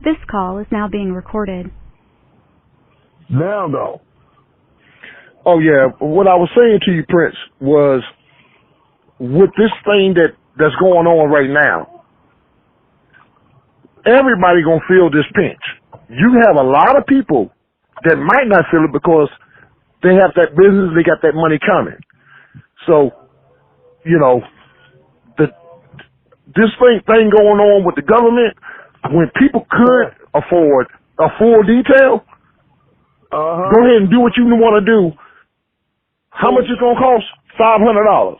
This call is now being recorded. Now though. Oh yeah, what I was saying to you, Prince, was with this thing that's going on right now, everybody gonna feel this pinch. You have a lot of people that might not feel it because they have that business, they got that money coming. So, you know, this thing going on with the government, when people could afford a full detail, go ahead and do what you want to do. How much it's gonna cost? $500.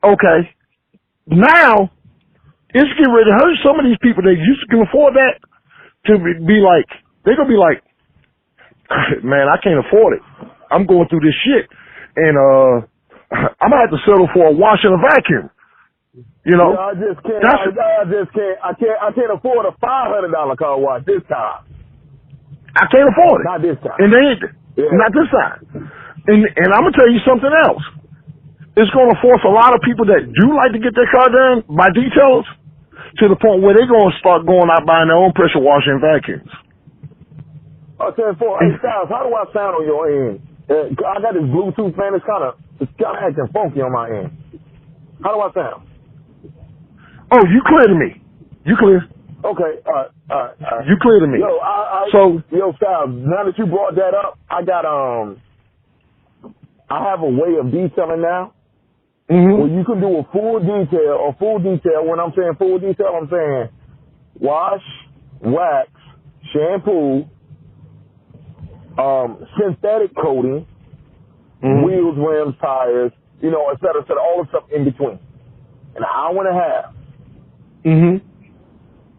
Okay. Now it's getting ready to hurt some of these people that used to can afford that to be like, they're gonna be like, man, I can't afford it. I'm going through this shit, and I'm gonna have to settle for a wash and a vacuum. You know, I just can't. I can't afford a $500 car wash this time. I can't afford it. Not this time. And not this time. And I'm gonna tell you something else. It's gonna force a lot of people that do like to get their car done by details to the point where they're gonna start going out buying their own pressure washer and vacuums. Hey, Styles, how do I sound on your end? I got this Bluetooth, man. It's kind of acting funky on my end. How do I sound? Oh, you clear to me. You clear. Okay, all right. You clear to me. Yo, Styles, now that you brought that up, I have a way of detailing now. Mm-hmm. Where you can do a full detail. When I'm saying full detail, I'm saying wash, wax, shampoo, synthetic coating, wheels, rims, tires, et cetera, all the stuff in between. An hour and a half. Mm-hmm.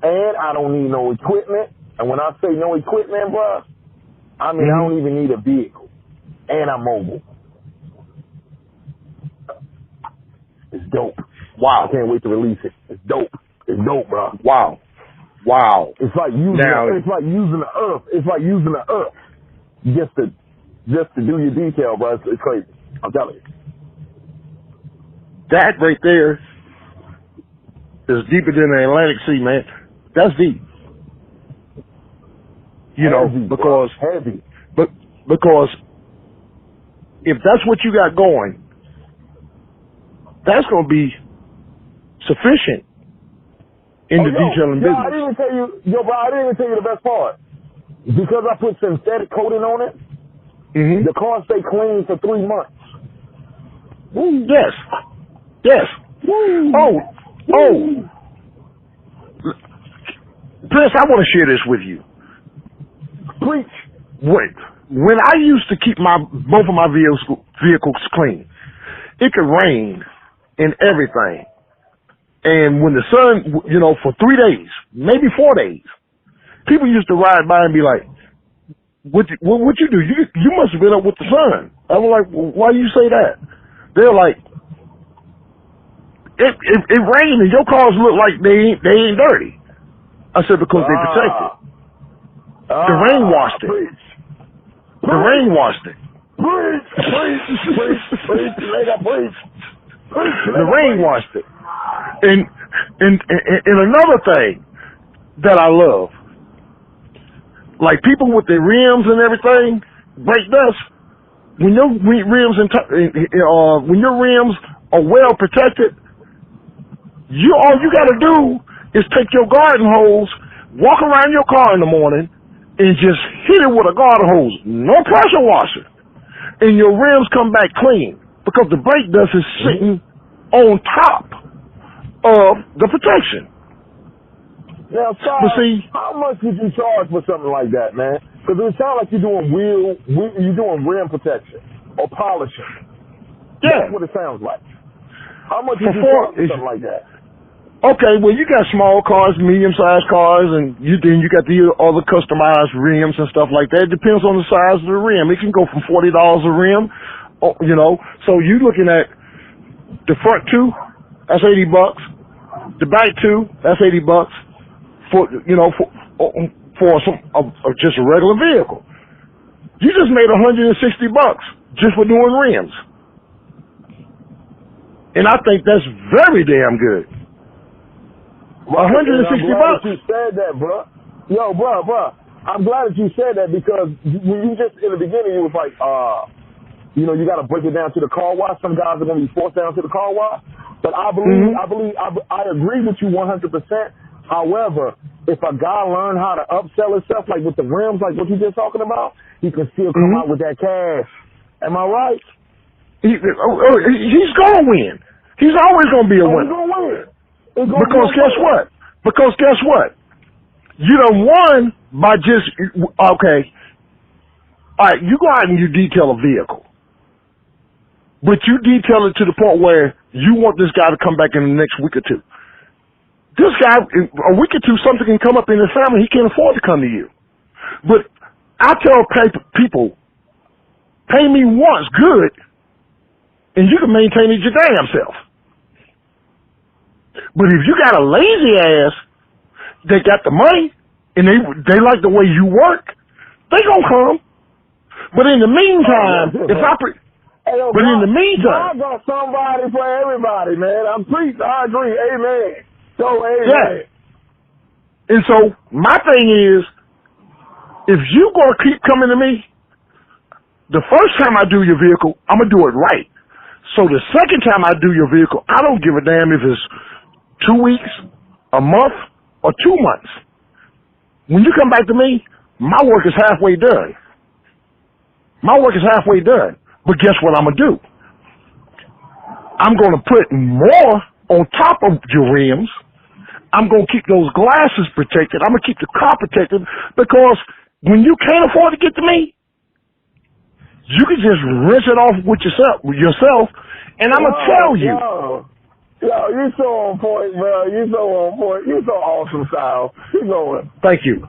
And I don't need no equipment. And when I say no equipment, bruh, I mean I don't even need a vehicle. And I'm mobile. It's dope. Wow. I can't wait to release it. It's dope. It's dope, bro. Wow. It's like using the earth. It's like using the earth just to do your detail, bro. It's crazy. I'm telling you. That right there is deeper than the Atlantic Sea, man. That's deep. Heavy. Because if that's what you got going, that's going to be sufficient in the detailing business. I didn't even tell you the best part. Because I put synthetic coating on it, the car stay clean for 3 months. Ooh, yes. Woo. Oh. Prince, I want to share this with you. Preach. Wait. When I used to keep both of my vehicles clean, it could rain and everything. And when the sun, for 3 days, maybe 4 days, people used to ride by and be like, what you do? You must have been up with the sun. I was like, well, why do you say that? They're like, it rained and your cars look like they ain't dirty. I said, because they protected. The rain washed it. The rain washed it. The rain washed it. And another thing that I love, like people with their rims and everything, brake dust. When your rims when your rims are well protected, all you got to do is take your garden hose, walk around your car in the morning, and just hit it with a garden hose. No pressure washer, and your rims come back clean because the brake dust is sitting on top of the protection. Now, how much did you charge for something like that, man? Because it sounds like you're doing rim protection or polishing. Yeah. That's what it sounds like. How much did you charge for something like that? Okay, well, you got small cars, medium-sized cars, and you got the other customized rims and stuff like that. It depends on the size of the rim. It can go from $40 a rim, So you're looking at the front two, that's $80. The back two, that's $80 for just a regular vehicle. You just made $160 just for doing rims, and I think that's very damn good. $160. You said that, bro. Yo, bro, I'm glad that you said that because when you just, in the beginning, you was like, you know, you got to break it down to the car wash. Some guys are going to be forced down to the car wash. But I agree with you 100%. However, if a guy learn how to upsell himself, like with the rims, like what you just talking about, he can still come out with that cash. Am I right? He's going to win. He's always going to be a winner. He's going to win. Because guess what? You done won by just, okay. All right, you go out and you detail a vehicle. But you detail it to the point where you want this guy to come back in the next week or two. This guy, a week or two, something can come up in his family. He can't afford to come to you. But I tell people, pay me once good, and you can maintain it your damn self. But if you got a lazy ass that got the money and they like the way you work, they gonna come. But in the meantime, but in the meantime, I got somebody for everybody, man. I agree. Amen. So amen. Yeah. And so my thing is, if you gonna keep coming to me, the first time I do your vehicle, I'm gonna do it right. So the second time I do your vehicle, I don't give a damn if it's 2 weeks, a month, or 2 months. When you come back to me, my work is halfway done. But guess what I'm going to do? I'm going to put more on top of your rims. I'm going to keep those glasses protected. I'm going to keep the car protected because when you can't afford to get to me, you can just rinse it off with yourself, and I'm going to tell you. Yo, you so on point, bro. You so on point. You so awesome, Sal. Keep going. Thank you.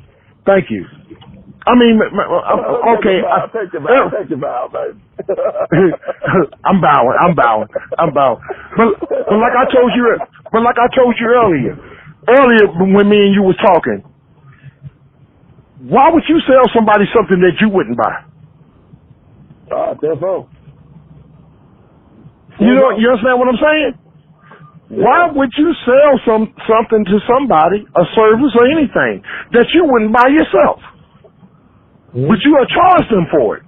I mean, okay. Take your bow, baby. I'm bowing. But like I told you earlier when me and you was talking, why would you sell somebody something that you wouldn't buy? Therefore. You understand what I'm saying? Why would you sell something to somebody, a service or anything, that you wouldn't buy yourself? But you are charged them for it.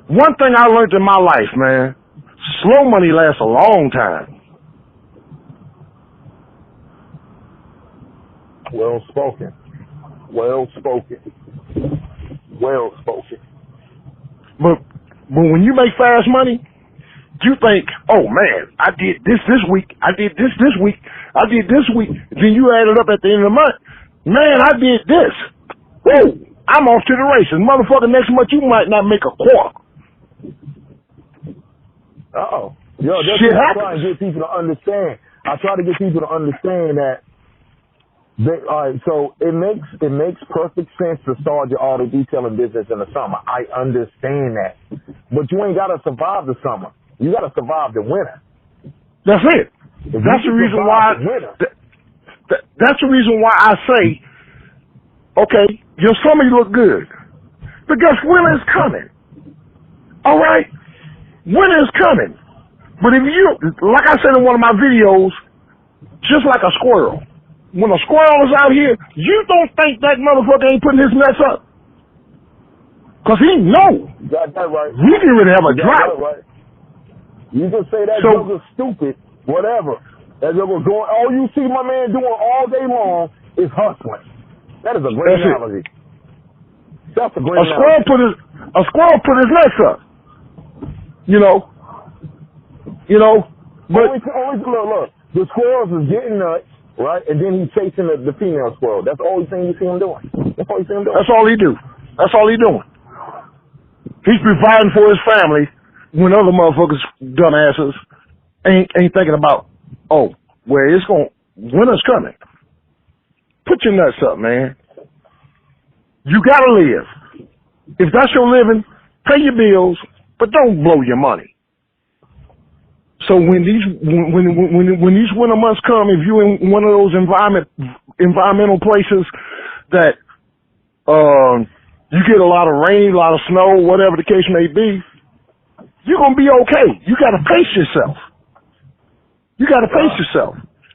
One thing I learned in my life, man, slow money lasts a long time. Well spoken. But when you make fast money, you think, oh man, I did this week, I did this week, then you add it up at the end of the month. Man, I did this. Woo! I'm off to the races. Motherfucker, next month you might not make a quarter. Yo, that's what I try and get people to understand. I try to get people to understand that so it makes perfect sense to start your auto detailing business in the summer. I understand that. But you ain't gotta survive the summer. You gotta survive the winter. That's it. That's the reason why. That's the reason why I say, okay, your summer you look good, but guess winter is coming. All right, winter is coming. But if you, like I said in one of my videos, just like a squirrel, when a squirrel is out here, you don't think that motherfucker ain't putting his nuts up, cause he know. Got that right. We can really have a drought. Right. You can say that joker's stupid, whatever. That joker's going. All you see my man doing all day long is hustling. That is a great analogy. That's a great analogy. A squirrel put his nuts up. But look. The squirrels is getting nuts, right? And then he's chasing the female squirrel. That's the only thing you see him doing. That's all he do. That's all he doing. He's providing for his family when other motherfuckers, dumbasses, ain't thinking about, winter's coming. Put your nuts up, man. You gotta live. If that's your living, pay your bills, but don't blow your money. So when these winter months come, if you're in one of those environmental places that you get a lot of rain, a lot of snow, whatever the case may be, you're gonna be okay. You gotta pace yourself.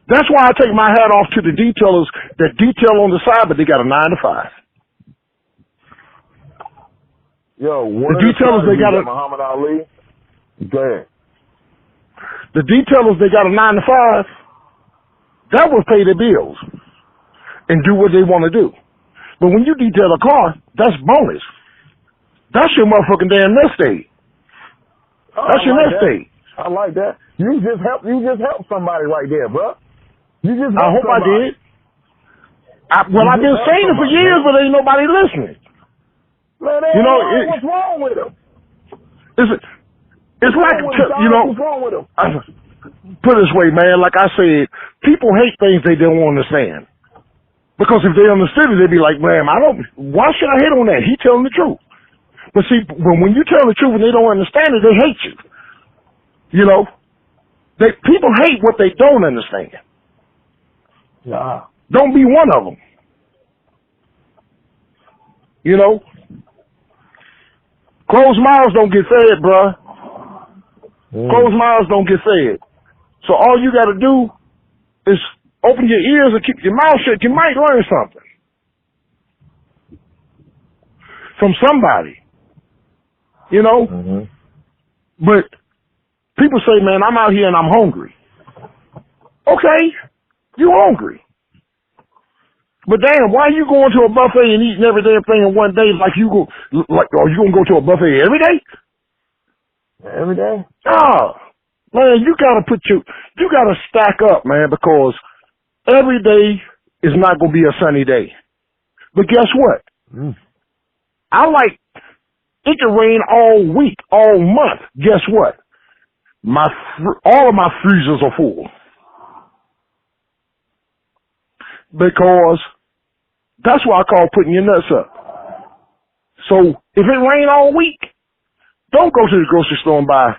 That's why I take my hat off to the detailers that detail on the side, but they got a 9 to 5. Yo, one the detailers they got a Muhammad Ali. Go ahead. The detailers they got a 9 to 5. That will pay their bills and do what they want to do. But when you detail a car, that's bonus. That's your motherfucking damn nest egg. That's your nest egg. I like that. You just helped somebody right there, bro. You just I hope somebody. I did. I've been saying it for years, but ain't nobody listening. Man, what's wrong with them? It's like, what's wrong with them? Put it this way, man, like I said, people hate things they don't understand. Because if they understood it, they'd be like, man, why should I hate on that? He telling the truth. But see, when you tell the truth and they don't understand it, they hate you. You know? People hate what they don't understand. Yeah. Don't be one of them. You know? Closed mouths don't get fed, bruh. Closed mouths don't get fed. So all you gotta do is open your ears and keep your mouth shut. You might learn something. From somebody. You know? Mm-hmm. But people say, man, I'm out here and I'm hungry. Okay, you hungry. But damn, why are you going to a buffet and eating every damn thing in one day are you gonna go to a buffet every day? Every day? Oh, man, you gotta stack up, man, because every day is not gonna be a sunny day. But guess what? It can rain all week, all month. Guess what? All of my freezers are full. Because that's what I call putting your nuts up. So if it rain all week, don't go to the grocery store and buy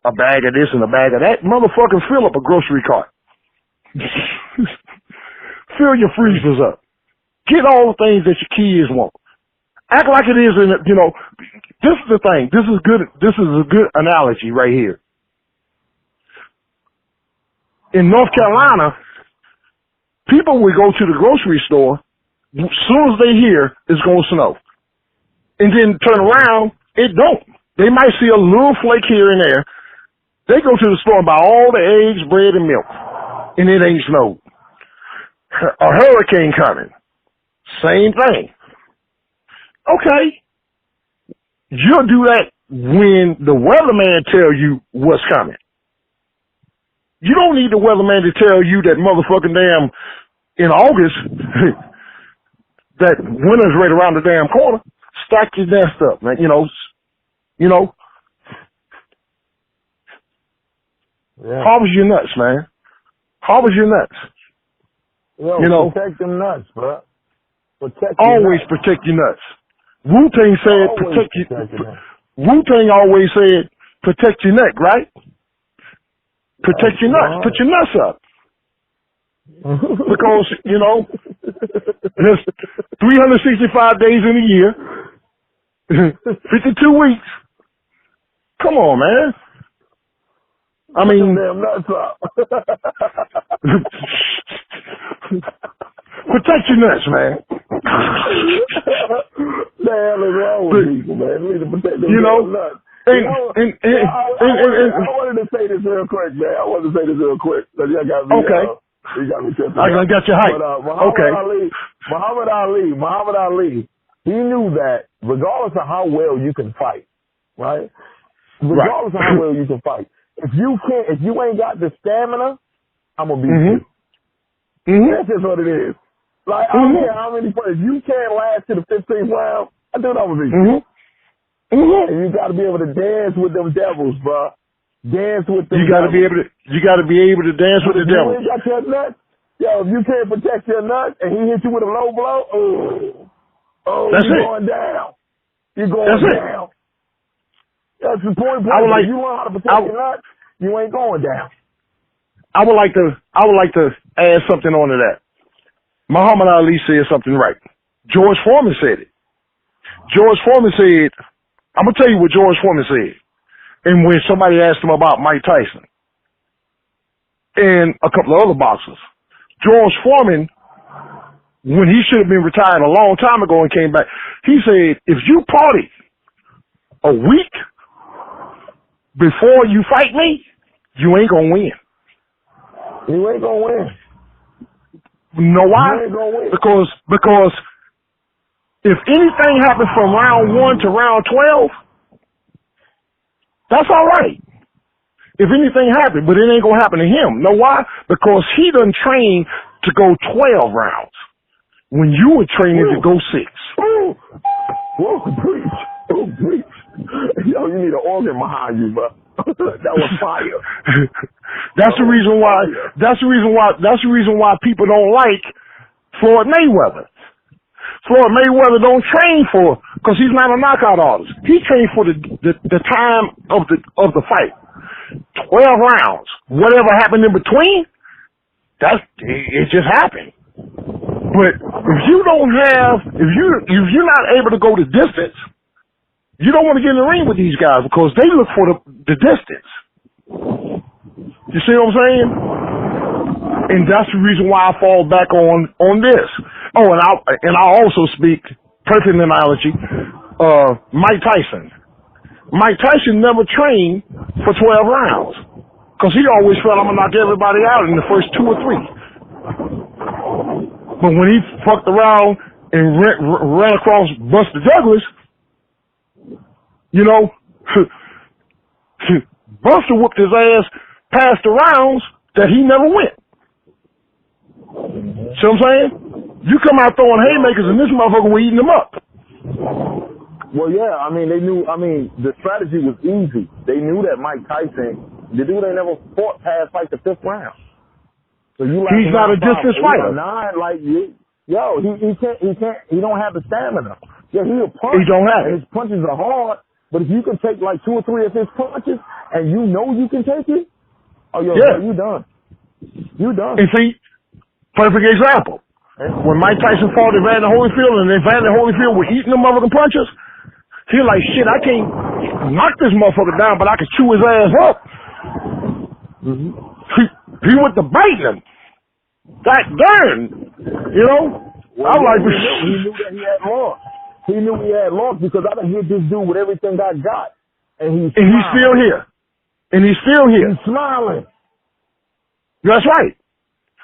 a bag of this and a bag of that. Motherfucking fill up a grocery cart. Fill your freezers up. Get all the things that your kids want. Act like it is this is the thing. This is good. This is a good analogy right here. In North Carolina, people will go to the grocery store as soon as they hear it's going to snow. And then turn around, it don't. They might see a little flake here and there. They go to the store and buy all the eggs, bread, and milk. And it ain't snowed. A hurricane coming. Same thing. Okay. You'll do that when the weatherman tell you what's coming. You don't need the weatherman to tell you that motherfucking damn in August that winter's right around the damn corner. Stack your nest up, man. You know. Yeah. Harvest your nuts, man. Harvest your nuts. Protect them nuts, bro. Always protect your nuts. Wu-Tang said Wu-Tang always said protect your neck, right? Protect your nuts. Put your nuts up. Because, there's 365 days in a year, 52 weeks. Come on, man. I mean, damn nuts up. protect your nuts, man. The hell is wrong with people, man? We need to protect them nuts. I wanted to say this real quick, man. Cause y'all got me. Okay. You got me tripping. I got you hyped. Muhammad Ali, he knew that regardless of how well you can fight, right? Regardless of how well you can fight, if you ain't got the stamina, I'm gonna beat you. That's just what it is. Like, I don't care how many players. You can't last to the 15th round, I do not believe you. And you got to be able to dance with them devils, bro. Dance with them. You got to be able to dance with the devils. You ain't got your nuts. Yo, if you can't protect your nuts and he hit you with a low blow, you're going down. You're going down. That's the point. If you learn how to protect your nuts, you ain't going down. I would like to add something onto that. Muhammad Ali said something right. George Foreman said it. George Foreman said, I'm going to tell you what George Foreman said. And when somebody asked him about Mike Tyson, and a couple of other boxers. George Foreman, when he should have been retired a long time ago and came back, he said, if you party a week before you fight me, you ain't gonna win. You ain't gonna win. You know why? You ain't gonna win. Because if anything happens from round 1 to round 12, that's all right. If anything happened, but it ain't gonna happen to him. Know why? Because he done trained to go 12 rounds when you were training to go 6. Whoa, preach. Oh, preach. Yo, you need an organ behind you, bro. That was fire. That's the reason why people don't like Floyd Mayweather. Floyd Mayweather don't train because he's not a knockout artist. He trained for the time of the fight. 12 rounds. Whatever happened in between, it just happened. But if you're not able to go the distance, you don't want to get in the ring with these guys because they look for the distance. You see what I'm saying? And that's the reason why I fall back on this. Oh, and I'll also speak, perfect analogy, Mike Tyson. Mike Tyson never trained for 12 rounds because he always felt I'm going to knock everybody out in the first 2 or 3. But when he fucked around and ran across Buster Douglas, you know, Buster whooped his ass past the rounds that he never went. See what I'm saying? You come out throwing haymakers and this motherfucker was eating them up. Well, yeah, I mean, the strategy was easy. They knew that Mike Tyson, the dude ain't never fought past like the 5th round. So he's not a distance fighter. He don't have the stamina. Yeah, he'll punch. He don't have it. His punches are hard, but if you can take like 2 or 3 of his punches and you know you can take it, you done. You done. And see, perfect example. When Mike Tyson fought Evander Holyfield and Evander Holyfield were eating the motherfucking punches, he was like, shit, I can't knock this motherfucker down, but I can chew his ass up. Mm-hmm. He went to biting him. God darn. You know? Well, I'm like, he knew that he had lost. He knew he had lost because I done hit this dude with everything I got. And he's still here. And he's still here. He's smiling. That's right.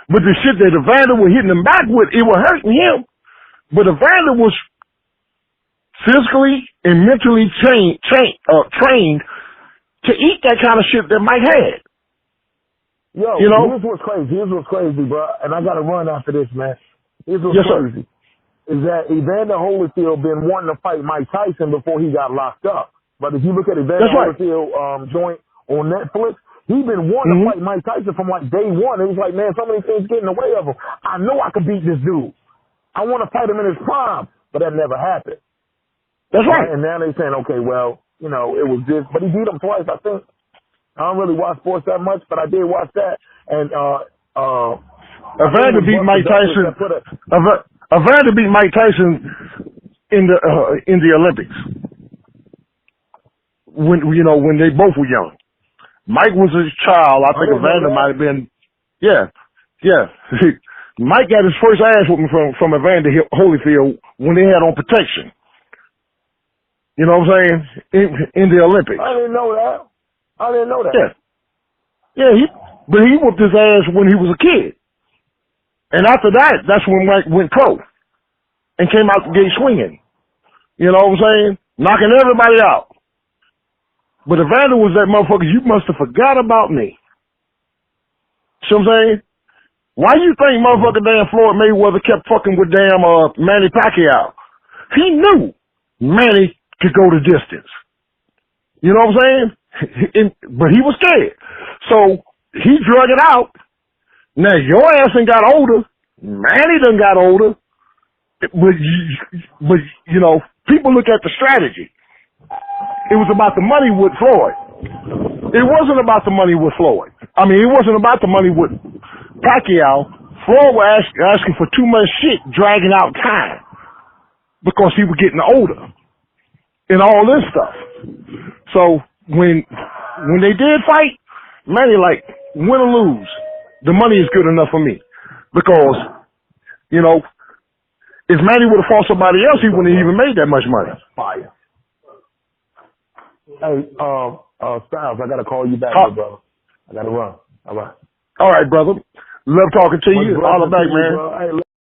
But the shit that Evander was hitting him back with, it was hurting him. But Evander was physically and mentally trained to eat that kind of shit that Mike had. Yo, you know? Here's what's crazy, bro. And I got to run after this, man. Here's what's crazy. Is that Evander Holyfield been wanting to fight Mike Tyson before he got locked up. But if you look at Evander Holyfield joint on Netflix, he been wanting to fight Mike Tyson from like day one. It was like, man, so many things getting in the way of him. I know I could beat this dude. I want to fight him in his prime, but that never happened. That's right. And now they saying, okay, well, you know, it was this, but he beat him twice, I think. I don't really watch sports that much, but I did watch that. And Evander beat Mike Tyson. Evander beat Mike Tyson in the Olympics. When they both were young. Mike was a child. I think Evander might have been. Yeah. Mike got his first ass whooping from Evander Holyfield when they had on protection. You know what I'm saying? In the Olympics. I didn't know that. Yeah, but he whooped his ass when he was a kid. And after that, that's when Mike went pro and came out the gate swinging. You know what I'm saying? Knocking everybody out. But Evander was that motherfucker, you must have forgot about me. See what I'm saying? Why you think motherfucker damn Floyd Mayweather kept fucking with damn Manny Pacquiao? He knew Manny could go the distance. You know what I'm saying? But he was scared. So he drug it out. Now your ass done got older. Manny done got older. But you know, people look at the strategy. It was about the money with Floyd. It wasn't about the money with Floyd. I mean, it wasn't about the money with Pacquiao. Floyd was asking for too much shit, dragging out time because he was getting older and all this stuff. So when they did fight, Manny like, win or lose, the money is good enough for me. Because, you know, if Manny would have fought somebody else, he wouldn't have even made that much money. Fire. Hey, Styles, I gotta call you back, brother. I gotta run. All right. All right, brother. Love talking to you. All back, man. Hey,